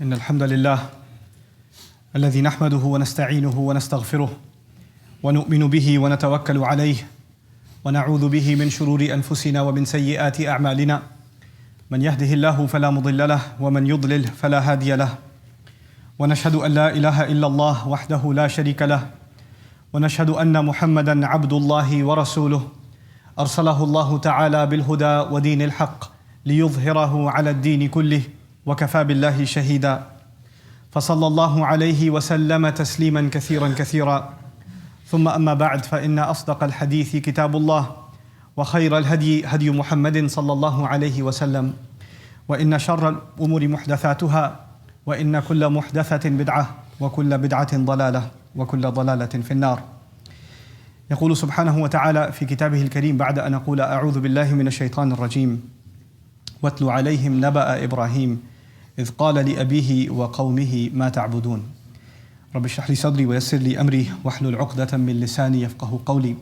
إن الحمد لله الذي نحمده ونستعينه ونستغفره ونؤمن به ونتوكل عليه ونعوذ به من شرور أنفسنا ومن سيئات أعمالنا من يهده الله فلا مضل له ومن يضلل فلا هادي له ونشهد أن لا إله إلا الله وحده لا شريك له ونشهد أن محمدا عبد الله ورسوله أرسله الله تعالى بالهدى ودين الحق ليظهره على الدين كله وكفى بالله شهيدا فصلى الله عليه وسلم تسليما كثيرا كثيرا ثم أما بعد فإن أصدق الحديث كتاب الله وخير الهدي هدي محمد صلى الله عليه وسلم وإن شر الأمور محدثاتها وإن كل محدثة بدعة وكل بدعة ضلالة وكل ضلالة في النار. يقول سبحانه وتعالى في كتابه الكريم بعد أن أقول أعوذ بالله من الشيطان الرجيم واتل عليهم نبأ إبراهيم إذ قال لأبيه وقومه ما تعبدون رب اشرح لي صدري ويسر لي أمري واحلل عقدة من لساني يفقه قولي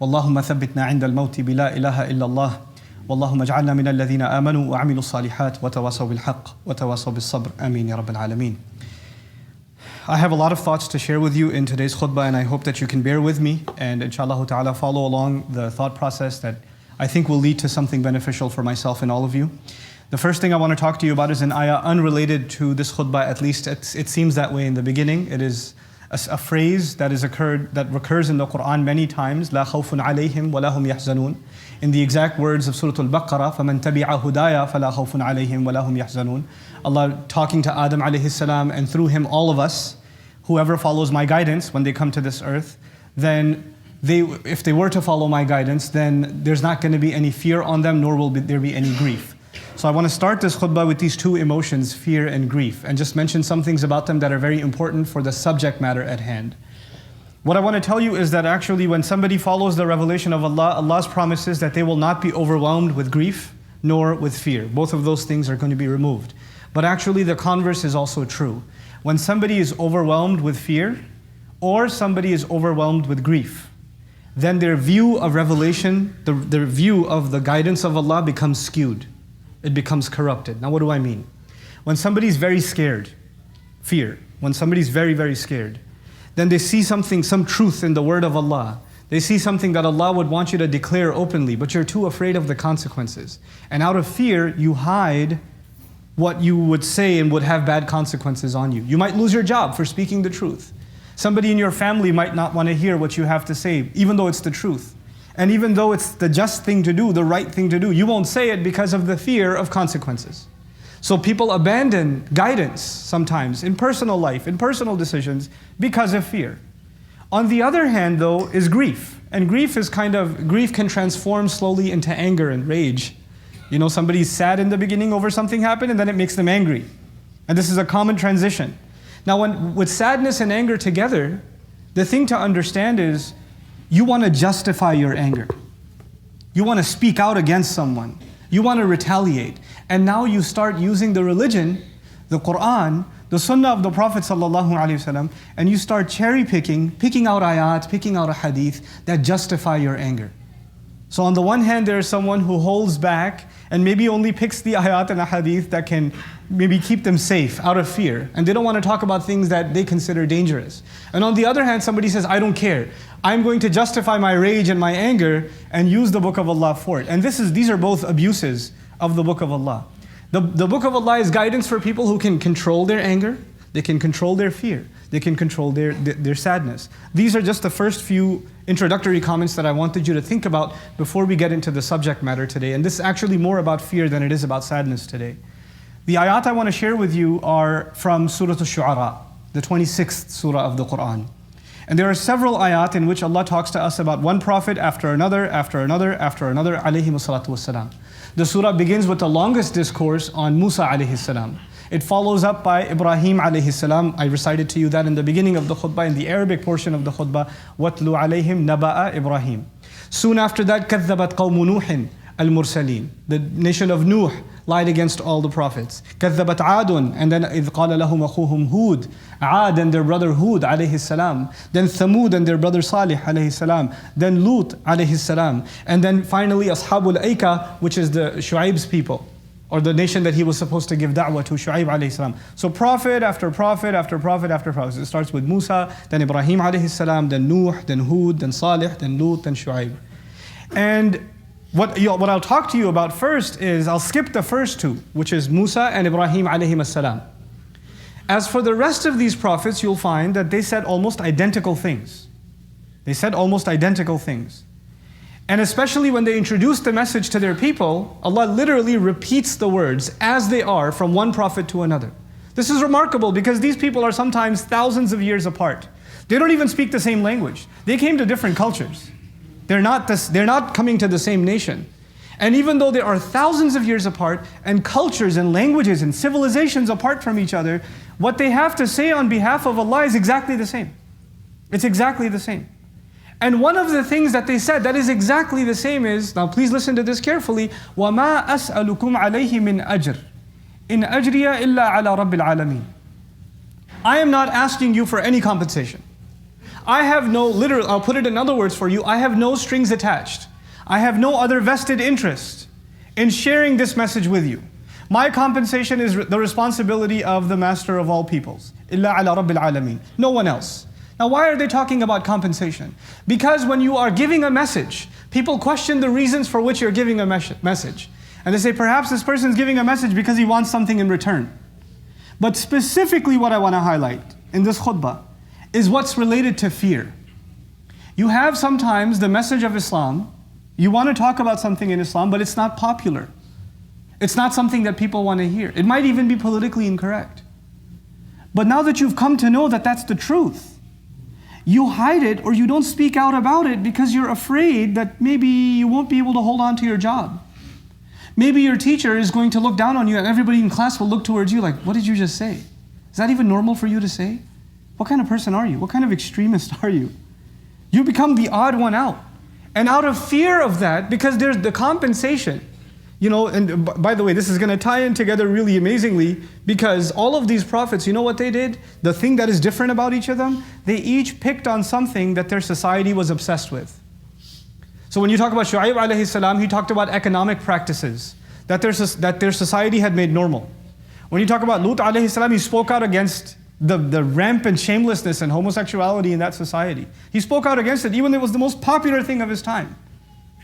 واللهم ثبتنا عند الموت بلا إله إلا الله واللهم اجعلنا من الذين آمنوا وعملوا الصالحات وتواصوا بالحق وتواصوا بالصبر آمين يا رب العالمين. I have a lot of thoughts to share with you in today's khutbah, and I hope that you can bear with me and inshallah ta'ala follow along the thought process that I think will lead to something beneficial for myself and all of you. The first thing I want to talk to you about is an ayah unrelated to this khutbah, at least it seems that way in the beginning. It is a phrase that recurs in the Quran many times, لا خوف عليهم ولا هم يحزنون. In the exact words of Surah Al-Baqarah, فَمَنْ تَبِعَ هُدَايَ فَلَا خَوْفٌ عَلَيْهِمْ وَلَا هُمْ يَحْزَنُونَ. Allah talking to Adam alayhi salam, and through him all of us, whoever follows my guidance when they come to this earth, then if they were to follow my guidance, then there's not going to be any fear on them, nor will there be any grief. So I want to start this khutbah with these two emotions, fear and grief, and just mention some things about them that are very important for the subject matter at hand. What I want to tell you is that actually when somebody follows the revelation of Allah, Allah's promise is that they will not be overwhelmed with grief nor with fear. Both of those things are going to be removed. But actually the converse is also true. When somebody is overwhelmed with fear or somebody is overwhelmed with grief, then their view of revelation, their view of the guidance of Allah becomes skewed. It becomes corrupted. Now what do I mean? When somebody's very scared, fear, when somebody's very, very scared, then they see something, some truth in the word of Allah. They see something that Allah would want you to declare openly, but you're too afraid of the consequences. And out of fear, you hide what you would say and would have bad consequences on you. You might lose your job for speaking the truth. Somebody in your family might not want to hear what you have to say, even though it's the truth. And even though it's the just thing to do, the right thing to do, you won't say it because of the fear of consequences. So people abandon guidance sometimes in personal life, in personal decisions, because of fear. On the other hand though is grief. And grief can transform slowly into anger and rage. You know, somebody's sad in the beginning over something happened and then it makes them angry. And this is a common transition. Now with sadness and anger together, the thing to understand is you want to justify your anger. You want to speak out against someone. You want to retaliate. And now you start using the religion, the Quran, the Sunnah of the Prophet ﷺ, and you start picking out ayat, picking out a hadith that justify your anger. So on the one hand, there is someone who holds back and maybe only picks the ayat and a hadith that can maybe keep them safe out of fear. And they don't want to talk about things that they consider dangerous. And on the other hand, somebody says, I don't care. I'm going to justify my rage and my anger and use the book of Allah for it. And these are both abuses of the book of Allah. The book of Allah is guidance for people who can control their anger, they can control their fear, they can control their sadness. These are just the first few introductory comments that I wanted you to think about before we get into the subject matter today. And this is actually more about fear than it is about sadness today. The ayat I want to share with you are from Surah Al-Shu'ara, the 26th surah of the Quran. And there are several ayat in which Allah talks to us about one prophet after another, after another, after another, alayhi salatu wassalam. The surah begins with the longest discourse on Musa alayhi salam. It follows up by Ibrahim alayhi salam. I recited to you that in the beginning of the khutbah, in the Arabic portion of the khutbah, وَاتْلُ عَلَيْهِمْ نَبَأَ Ibrahim. Soon after that, كَذَّبَتْ قَوْمُ نُوحٍ الْمُرْسَلِينَ. The nation of Nuh lied against all the prophets. كَذَّبَتْ عَادٌ. And then إِذْ قَالَ لَهُمْ أَخُوهُمْ Hud. Aad and their brother Hud alayhi salam. Then Thamud and their brother Salih alayhi salam. Then Lut alayhi salam. And then finally Ashabul Aika, which is the Shu'aib's people. or the nation that he was supposed to give da'wah to, Shu'aib alayhi salam. So prophet after prophet after prophet after prophet. It starts with Musa, then Ibrahim alayhi salam, then Nuh, then Hud, then Salih, then Lut, then Shu'aib. And what I'll talk to you about first is, I'll skip the first two, which is Musa and Ibrahim alayhim salam. As for the rest of these prophets, you'll find that they said almost identical things. They said almost identical things. And especially when they introduce the message to their people, Allah literally repeats the words as they are from one prophet to another. This is remarkable because these people are sometimes thousands of years apart. They don't even speak the same language. They came to different cultures. They're not coming to the same nation. And even though they are thousands of years apart and cultures and languages and civilizations apart from each other, what they have to say on behalf of Allah is exactly the same. It's exactly the same. And one of the things that they said that is exactly the same is, now please listen to this carefully, وَمَا أَسْأَلُكُمْ عَلَيْهِ مِنْ أَجْرٍ إِنْ أَجْرِيَ إِلَّا عَلَى رَبِّ الْعَالَمِينَ. I am not asking you for any compensation. I have no, literal, I'll put it in other words for you, I have no strings attached. I have no other vested interest in sharing this message with you. My compensation is the responsibility of the Master of all peoples. إِلَّا عَلَى رَبِّ الْعَالَمِينَ. No one else. Now why are they talking about compensation? Because when you are giving a message, people question the reasons for which you're giving a message. And they say, perhaps this person is giving a message because he wants something in return. But specifically what I want to highlight in this khutbah is what's related to fear. You have sometimes the message of Islam, you want to talk about something in Islam, but it's not popular. It's not something that people want to hear. It might even be politically incorrect. But now that you've come to know that that's the truth, you hide it or you don't speak out about it because you're afraid that maybe you won't be able to hold on to your job. Maybe your teacher is going to look down on you and everybody in class will look towards you like, what did you just say? Is that even normal for you to say? What kind of person are you? What kind of extremist are you? You become the odd one out. And out of fear of that, because there's the compensation, you know, and by the way, this is going to tie in together really amazingly because all of these prophets, you know what they did? The thing that is different about each of them, they each picked on something that their society was obsessed with. So when you talk about Shu'aib alayhi salam, he talked about economic practices that their society had made normal. When you talk about Lut alayhi salam, he spoke out against the rampant shamelessness and homosexuality in that society. He spoke out against it, even though it was the most popular thing of his time.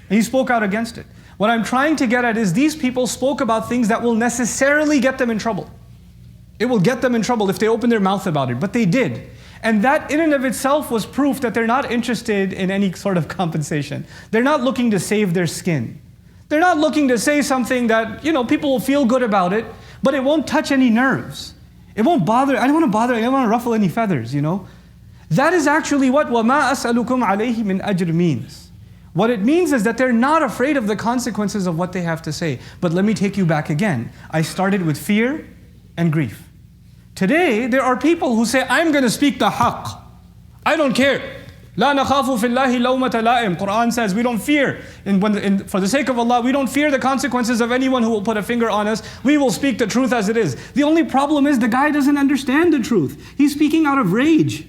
And he spoke out against it. What I'm trying to get at is these people spoke about things that will necessarily get them in trouble. It will get them in trouble if they open their mouth about it, but they did. And that in and of itself was proof that they're not interested in any sort of compensation. They're not looking to save their skin. They're not looking to say something that, you know, people will feel good about it, but it won't touch any nerves. It won't bother, I don't want to ruffle any feathers, you know. That is actually what وَمَا أَسْأَلُكُمْ عَلَيْهِ مِنْ أَجْرٍ means. What it means is that they're not afraid of the consequences of what they have to say. But let me take you back again. I started with fear and grief. Today, there are people who say, I'm going to speak the haqq. I don't care. لَا نَخَافُ فِي اللَّهِ لَوْمَةَ لَائِمٍ. Quran says we don't fear. For the sake of Allah, we don't fear the consequences of anyone who will put a finger on us. We will speak the truth as it is. The only problem is the guy doesn't understand the truth. He's speaking out of rage.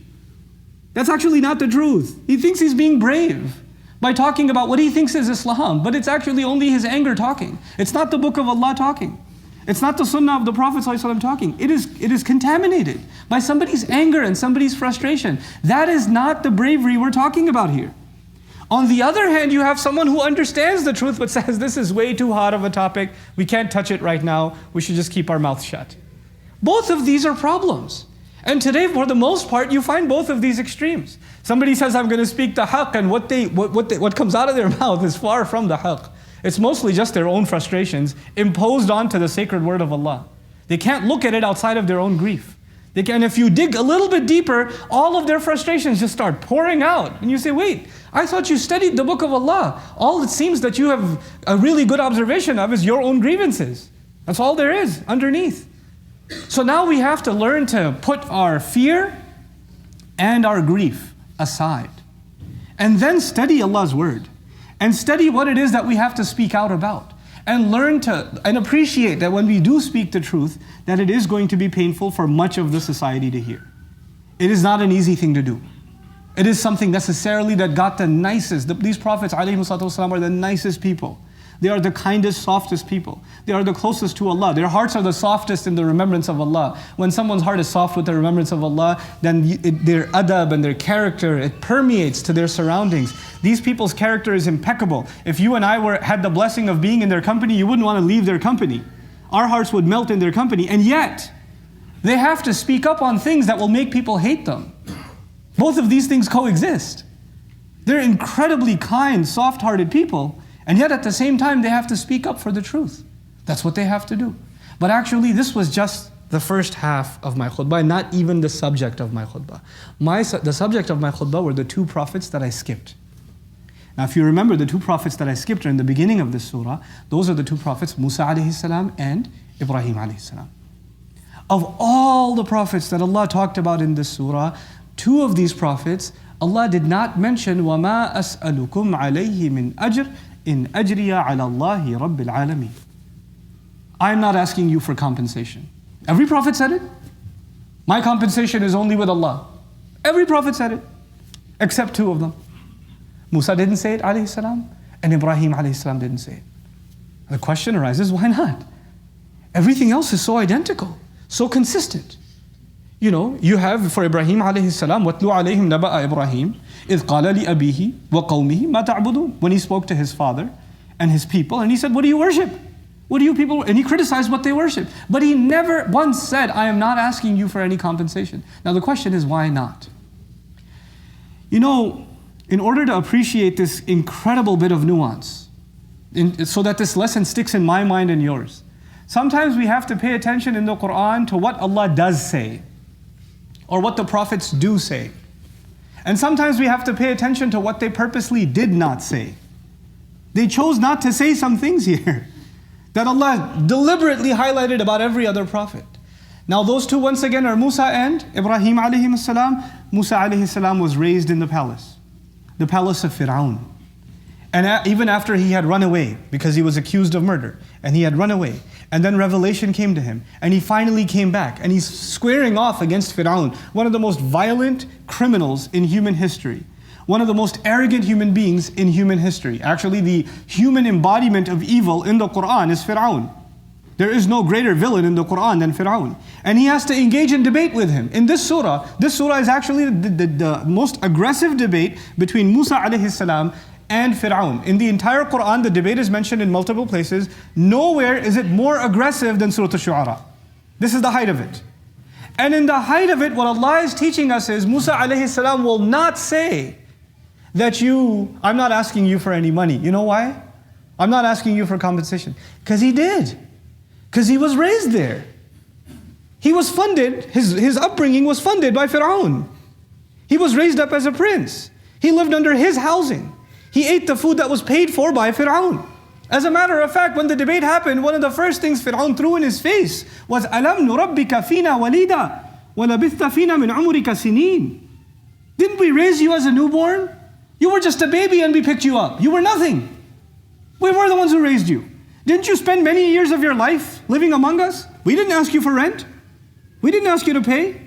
That's actually not the truth. He thinks he's being brave by talking about what he thinks is Islam, but it's actually only his anger talking. It's not the book of Allah talking. It's not the sunnah of the Prophet ﷺ talking. It is contaminated by somebody's anger and somebody's frustration. That is not the bravery we're talking about here. On the other hand, you have someone who understands the truth but says, this is way too hot of a topic. We can't touch it right now. We should just keep our mouth shut. Both of these are problems. And today, for the most part, you find both of these extremes. Somebody says, I'm going to speak the haqq, and what comes out of their mouth is far from the haqq. It's mostly just their own frustrations imposed onto the sacred word of Allah. They can't look at it outside of their own grief. If you dig a little bit deeper, all of their frustrations just start pouring out. And you say, wait, I thought you studied the book of Allah. All it seems that you have a really good observation of is your own grievances. That's all there is underneath. So now we have to learn to put our fear and our grief aside. And then study Allah's word. And study what it is that we have to speak out about. And learn to, and appreciate that when we do speak the truth, that it is going to be painful for much of the society to hear. It is not an easy thing to do. It is something necessarily that got the nicest, these prophets ﷺ are the nicest people. They are the kindest, softest people. They are the closest to Allah. Their hearts are the softest in the remembrance of Allah. When someone's heart is soft with the remembrance of Allah, then their adab and their character, it permeates to their surroundings. These people's character is impeccable. If you and I had the blessing of being in their company, you wouldn't want to leave their company. Our hearts would melt in their company. And yet, they have to speak up on things that will make people hate them. Both of these things coexist. They're incredibly kind, soft-hearted people, and yet at the same time they have to speak up for the truth. That's what they have to do. But actually this was just the first half of my khutbah, not even the subject of my khutbah. The subject of my khutbah were the two prophets that I skipped. Now if you remember, the two prophets that I skipped are in the beginning of this surah. Those are the two prophets, Musa alayhi salam and Ibrahim alayhi salam. Of all the prophets that Allah talked about in this surah, two of these prophets, Allah did not mention وَمَا أَسْأَلُكُمْ عَلَيْهِ مِنْ أَجْرٍ إِنْ أَجْرِيَ عَلَى اللَّهِ رَبِّ الْعَالَمِينَ. I'm not asking you for compensation. Every prophet said it. My compensation is only with Allah. Every prophet said it, except two of them. Musa didn't say it, alayhi salam, and Ibrahim alayhi salam didn't say it. The question arises, why not? Everything else is so identical, so consistent. You have for Ibrahim alayhi salam, وَاتْلُوا عَلَيْهِمْ نَبَأَ إِبْرَاهِيمَ إِذْ قَالَ لِأَبِيهِ وَقَوْمِهِ مَا تَعْبُدُونَ. When he spoke to his father and his people, and he said, what do you worship? What do you people, and he criticized what they worship. But he never once said, I am not asking you for any compensation. Now the question is, why not? In order to appreciate this incredible bit of nuance, so that this lesson sticks in my mind and yours, sometimes we have to pay attention in the Quran to what Allah does say, or what the prophets do say. And sometimes we have to pay attention to what they purposely did not say. They chose not to say some things here that Allah deliberately highlighted about every other prophet. Now those two once again are Musa and Ibrahim alayhi salam. Musa alayhi salam was raised in the palace of Fir'aun. And even after he had run away, because he was accused of murder, and he had run away, and then revelation came to him, and he finally came back, and he's squaring off against Fir'aun, one of the most violent criminals in human history, one of the most arrogant human beings in human history. Actually, the human embodiment of evil in the Quran is Fir'aun. There is no greater villain in the Quran than Fir'aun. And he has to engage in debate with him. In this surah is actually the most aggressive debate between Musa alayhi salam and Fir'aun. In the entire Quran, the debate is mentioned in multiple places. Nowhere is it more aggressive than Surah Al-Shu'ara. This is the height of it. And in the height of it, what Allah is teaching us is Musa alayhi salam will not say that I'm not asking you for any money. You know why? I'm not asking you for compensation. Because he did. Because he was raised there. He was funded, his upbringing was funded by Fir'aun. He was raised up as a prince. He lived under his housing. He ate the food that was paid for by Fir'aun. As a matter of fact, when the debate happened, one of the first things Fir'aun threw in his face was أَلَمْ نُرَبِّكَ فِينَا وَلِيدًا وَلَبِثْتَ فِينَا مِنْ عُمُرِكَ سِنِينَ. Didn't we raise you as a newborn? You were just a baby and we picked you up. You were nothing. We were the ones who raised you. Didn't you spend many years of your life living among us? We didn't ask you for rent. We didn't ask you to pay.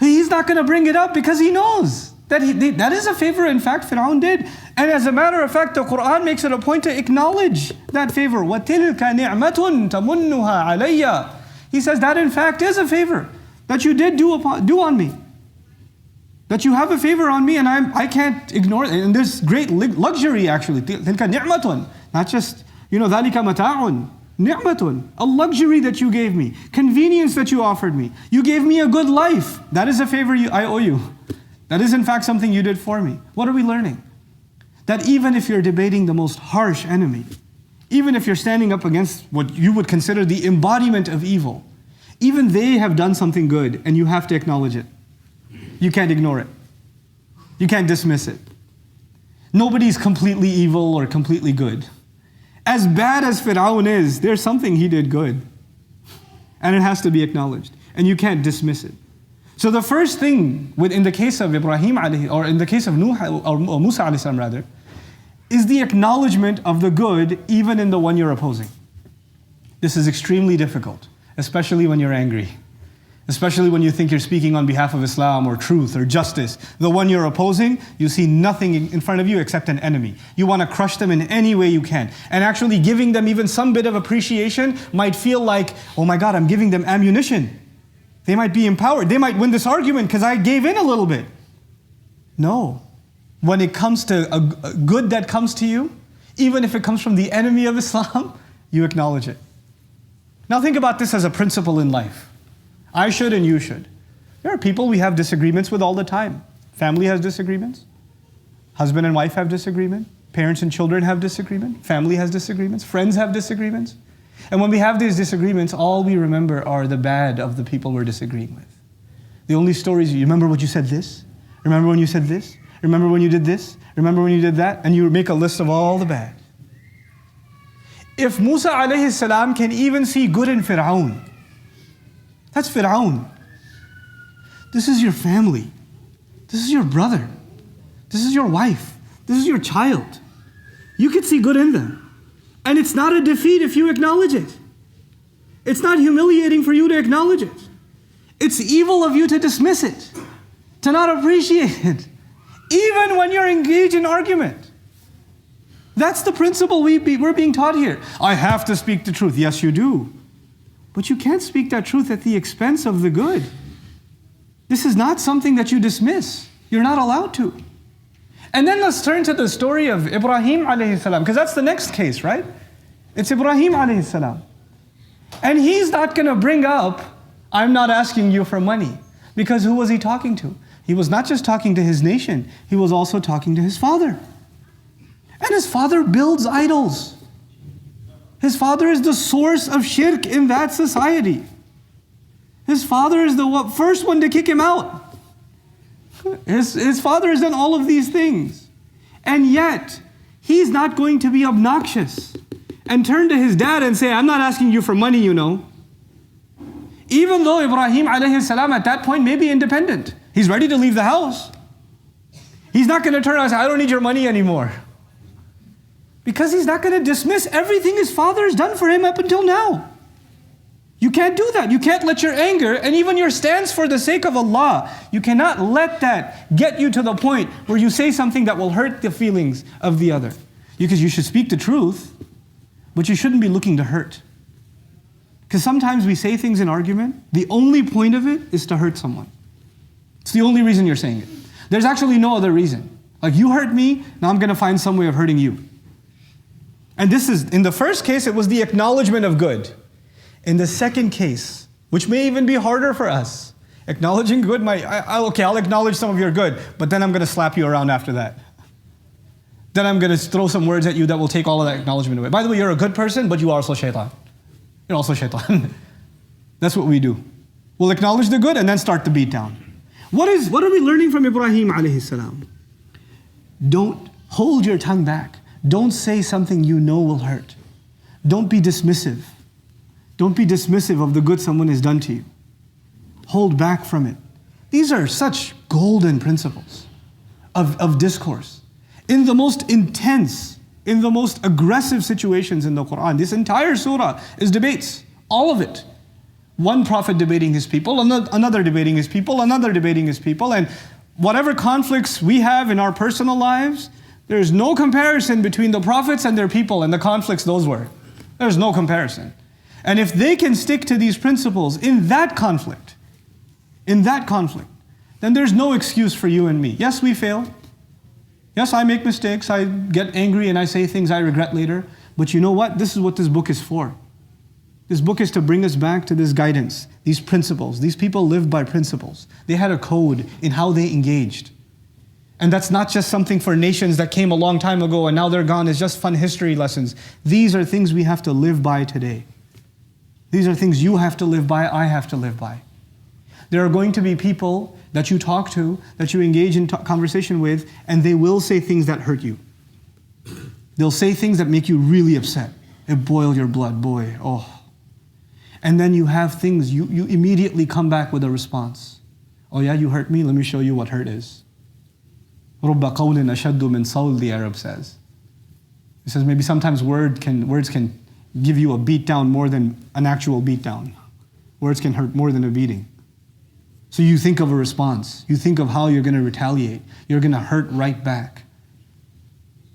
He's not going to bring it up because he knows that that is a favor, in fact, Fir'aun did. And as a matter of fact, the Quran makes it a point to acknowledge that favor. وَتِلْكَ نِعْمَةٌ تَمُنُّهَا عَلَيَّ. He says that in fact is a favor that you did do on me. That you have a favor on me and I can't ignore it. And there's great luxury actually. تِلْكَ نِعْمَةٌ. Not just, ذَلِكَ مَتَاعٌ. نِعْمَةٌ. A luxury that you gave me. Convenience that you offered me. You gave me a good life. That is a favor I owe you. That is in fact something you did for me. What are we learning? That even if you're debating the most harsh enemy, even if you're standing up against what you would consider the embodiment of evil, even they have done something good and you have to acknowledge it. You can't ignore it. You can't dismiss it. Nobody's completely evil or completely good. As bad as Fir'aun is, there's something he did good. And it has to be acknowledged. And you can't dismiss it. So the first thing, in the case of Ibrahim or in the case of Nuh or Musa alayhi salam rather, is the acknowledgement of the good even in the one you're opposing. This is extremely difficult, especially when you're angry. Especially when you think you're speaking on behalf of Islam or truth or justice. The one you're opposing, you see nothing in front of you except an enemy. You want to crush them in any way you can. And actually giving them even some bit of appreciation might feel like, oh my God, I'm giving them ammunition. They might be empowered. They might win this argument because I gave in a little bit. No. When it comes to a good that comes to you, even if it comes from the enemy of Islam, you acknowledge it. Now think about this as a principle in life. I should and you should. There are people we have disagreements with all the time. Family has disagreements. Husband and wife have disagreement. Parents and children have disagreement. Family has disagreements. Friends have disagreements. And when we have these disagreements, all we remember are the bad of the people we're disagreeing with. The only stories, you remember what you said this? Remember when you said this? Remember when you did this? Remember when you did that? And you make a list of all the bad. If Musa alayhi salam can even see good in Fir'aun, that's Fir'aun. This is your family. This is your brother. This is your wife. This is your child. You could see good in them. And it's not a defeat if you acknowledge it. It's not humiliating for you to acknowledge it. It's evil of you to dismiss it, to not appreciate it, even when you're engaged in argument. That's the principle we're being taught here. I have to speak the truth. Yes, you do. But you can't speak that truth at the expense of the good. This is not something that you dismiss. You're not allowed to. And then let's turn to the story of Ibrahim alayhi salam, because that's the next case, right? It's Ibrahim alayhi salam. And he's not going to bring up, I'm not asking you for money. Because who was he talking to? He was not just talking to his nation, he was also talking to his father. And his father builds idols. His father is the source of shirk in that society. His father is the first one to kick him out. His father has done all of these things. And yet, he's not going to be obnoxious and turn to his dad and say, I'm not asking you for money, you know. Even though Ibrahim alayhi salam at that point may be independent. He's ready to leave the house. He's not going to turn around and say, I don't need your money anymore. Because he's not going to dismiss everything his father has done for him up until now. You can't do that. You can't let your anger and even your stance for the sake of Allah, you cannot let that get you to the point where you say something that will hurt the feelings of the other. Because you should speak the truth, but you shouldn't be looking to hurt. Because sometimes we say things in argument, the only point of it is to hurt someone. It's the only reason you're saying it. There's actually no other reason. Like, you hurt me, now I'm going to find some way of hurting you. And this is, in the first case, it was the acknowledgement of good. In the second case, which may even be harder for us, acknowledging good might, I'll acknowledge some of your good, but then I'm going to slap you around after that. Then I'm going to throw some words at you that will take all of that acknowledgement away. By the way, you're a good person, but you are also shaitan. You're also shaitan. That's what we do. We'll acknowledge the good and then start the beat down. What are we learning from Ibrahim alayhi salam? Don't hold your tongue back. Don't say something you know will hurt. Don't be dismissive. Don't be dismissive of the good someone has done to you. Hold back from it. These are such golden principles of discourse. In the most intense, in the most aggressive situations in the Quran, this entire surah is debates. All of it. One prophet debating his people, another debating his people, another debating his people, and whatever conflicts we have in our personal lives, there's no comparison between the prophets and their people and the conflicts those were. There's no comparison. And if they can stick to these principles in that conflict, then there's no excuse for you and me. Yes, we fail. Yes, I make mistakes. I get angry and I say things I regret later. But you know what? This is what this book is for. This book is to bring us back to this guidance, these principles. These people lived by principles. They had a code in how they engaged. And that's not just something for nations that came a long time ago and now they're gone. It's just fun history lessons. These are things we have to live by today. These are things you have to live by, I have to live by. There are going to be people that you talk to, that you engage in conversation with, and they will say things that hurt you. They'll say things that make you really upset. It boil your blood, boy, oh. And then you have things, you immediately come back with a response. Oh yeah, you hurt me? Let me show you what hurt is. رُبَّ قَوْلٍ أَشَدُّ مِنْ صَوْلٍ, the Arab says. He says maybe sometimes words can give you a beat down more than an actual beat down. Words can hurt more than a beating. So you think of a response. You think of how you're going to retaliate. You're going to hurt right back.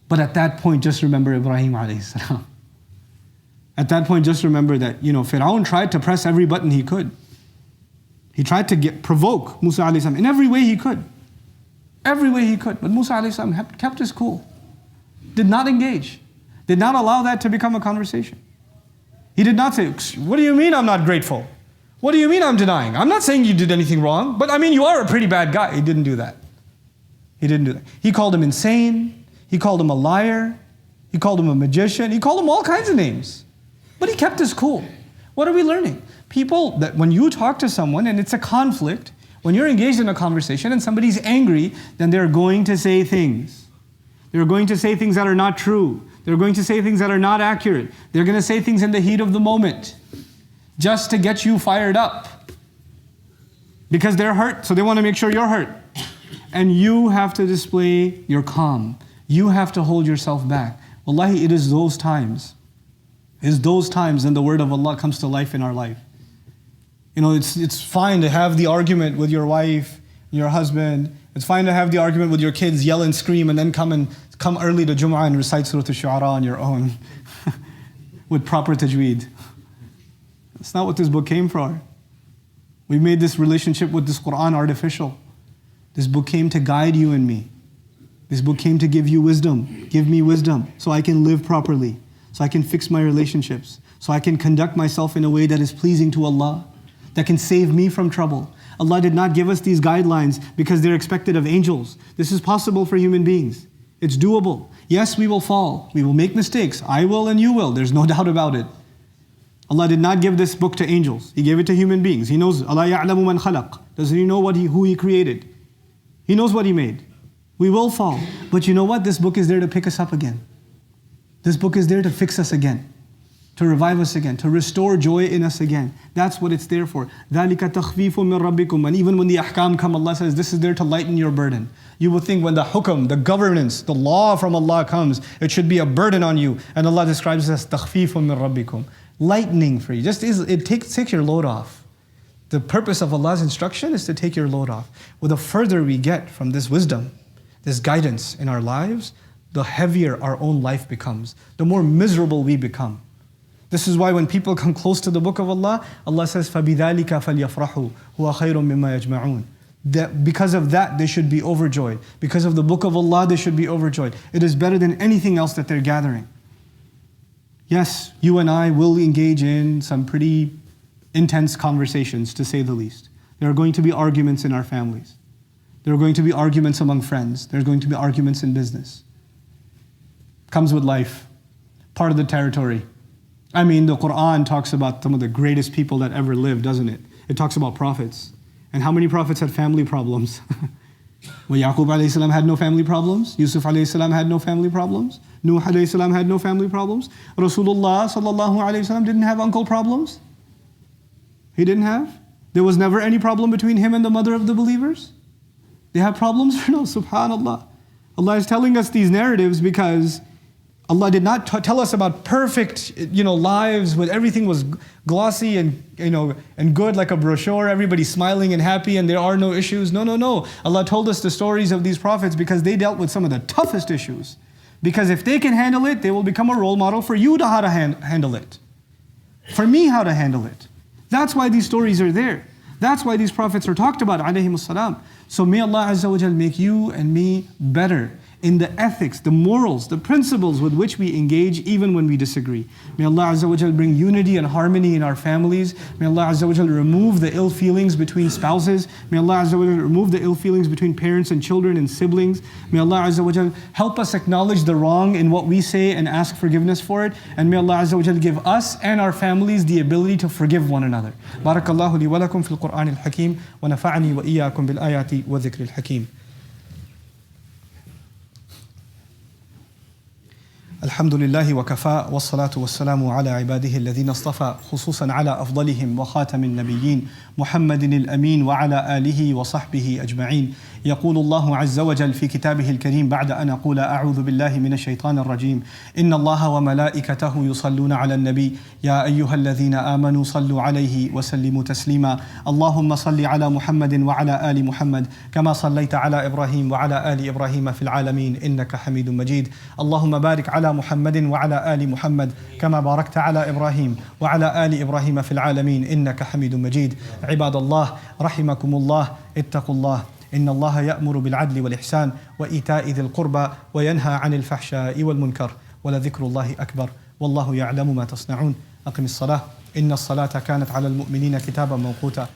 But at that point, just remember Ibrahim alayhi salam. At that point, just remember that, Fir'aun tried to press every button he could. He tried to provoke Musa alayhi salam in every way he could. Every way he could. But Musa alayhi salam kept his cool. Did not engage. Did not allow that to become a conversation. He did not say, what do you mean I'm not grateful? What do you mean I'm denying? I'm not saying you did anything wrong, but I mean you are a pretty bad guy. He didn't do that. He didn't do that. He called him insane. He called him a liar. He called him a magician. He called him all kinds of names. But he kept his cool. What are we learning? People, that when you talk to someone and it's a conflict, when you're engaged in a conversation and somebody's angry, then they're going to say things. They're going to say things that are not true. They're going to say things that are not accurate. They're going to say things in the heat of the moment, just to get you fired up. Because they're hurt, so they want to make sure you're hurt. And you have to display your calm. You have to hold yourself back. Wallahi, it is those times. It's those times when the word of Allah comes to life in our life. It's fine to have the argument with your wife, your husband. It's fine to have the argument with your kids, yell and scream, and then come early to Jum'ah and recite Surah Al-Shu'ara on your own with proper tajweed. That's not what this book came for. We made this relationship with this Quran artificial. This book came to guide you and me. This book came to give you wisdom. Give me wisdom so I can live properly, so I can fix my relationships, so I can conduct myself in a way that is pleasing to Allah, that can save me from trouble. Allah did not give us these guidelines because they're expected of angels. This is possible for human beings. It's doable. Yes, we will fall. We will make mistakes. I will and you will. There's no doubt about it. Allah did not give this book to angels. He gave it to human beings. He knows, Allah ya'lamu man khalaq. Doesn't He know who He created? He knows what He made. We will fall. But you know what? This book is there to pick us up again. This book is there to fix us again, to revive us again, to restore joy in us again. That's what it's there for. ذَلِكَ تَخْفِيفٌ مِّن رَبِّكُمْ. And even when the ahkam come, Allah says this is there to lighten your burden. You will think when the hukam, the governance, the law from Allah comes, it should be a burden on you. And Allah describes it as تَخْفِيفٌ مِّن رَبِّكُمْ. Lightening for you. It takes your load off. The purpose of Allah's instruction is to take your load off. Well, the further we get from this wisdom, this guidance in our lives, the heavier our own life becomes, the more miserable we become. This is why when people come close to the book of Allah, Allah says, فَبِذَلِكَ فَلْيَفْرَحُوا هُوَ خَيْرٌ مِّمَّا يَجْمَعُونَ. That because of that, they should be overjoyed. Because of the book of Allah, they should be overjoyed. It is better than anything else that they're gathering. Yes, you and I will engage in some pretty intense conversations, to say the least. There are going to be arguments in our families. There are going to be arguments among friends. There are going to be arguments in business. Comes with life. Part of the territory. I mean, the Quran talks about some of the greatest people that ever lived, doesn't it? It talks about prophets. And how many prophets had family problems? Well, Yaqub alayhi salam had no family problems. Yusuf alayhi salam had no family problems. Nuh alayhi salam had no family problems. Rasulullah sallallahu alayhi wasallam didn't have uncle problems. He didn't have. There was never any problem between him and the mother of the believers. They have problems or no? Subhanallah. Allah is telling us these narratives because Allah did not tell us about perfect, lives where everything was glossy and good like a brochure, everybody smiling and happy and there are no issues. No. Allah told us the stories of these prophets because they dealt with some of the toughest issues. Because if they can handle it, they will become a role model for you to how to handle it. For me, how to handle it. That's why these stories are there. That's why these prophets are talked about, alayhimus salam. So may Allah Azza wa Jal make you and me better in the ethics, the morals, the principles with which we engage even when we disagree. May Allah Azza wa Jal bring unity and harmony in our families. May Allah Azza wa Jal remove the ill feelings between spouses. May Allah Azza wa Jal remove the ill feelings between parents and children and siblings. May Allah Azza wa Jal help us acknowledge the wrong in what we say and ask forgiveness for it. And may Allah Azza wa Jal give us and our families the ability to forgive one another. Barakallahu li wa lakum fil Qur'an al-Hakim wa nafa'ani wa iyyakum bil ayati wa dhikri al-Hakim. الحمد لله وكفى والصلاة والسلام على عباده الذين اصطفى خصوصا على أفضلهم وخاتم النبيين محمد الأمين وعلى آله وصحبه أجمعين يقول الله عز وجل في كتابه الكريم بعد أن أقول أعوذ بالله من الشيطان الرجيم: إن الله وملائكته يصلون على النبي يا أيها الذين آمنوا صلوا عليه وسلموا تسليما. اللهم صل على محمد وعلى آل محمد كما صليت على إبراهيم وعلى آل إبراهيم في العالمين إنك حميد مجيد. اللهم بارك على محمد وعلى آل محمد كما باركت على إبراهيم وعلى آل إبراهيم في العالمين إنك حميد مجيد. عباد الله رحمكم الله، اتقوا الله، إن الله يأمر بالعدل والإحسان وإيتاء ذي القربى وينهى عن الفحشاء والمنكر، ولذكر الله أكبر والله يعلم ما تصنعون. أقم الصلاة إن الصلاة كانت على المؤمنين كتابا موقوتا.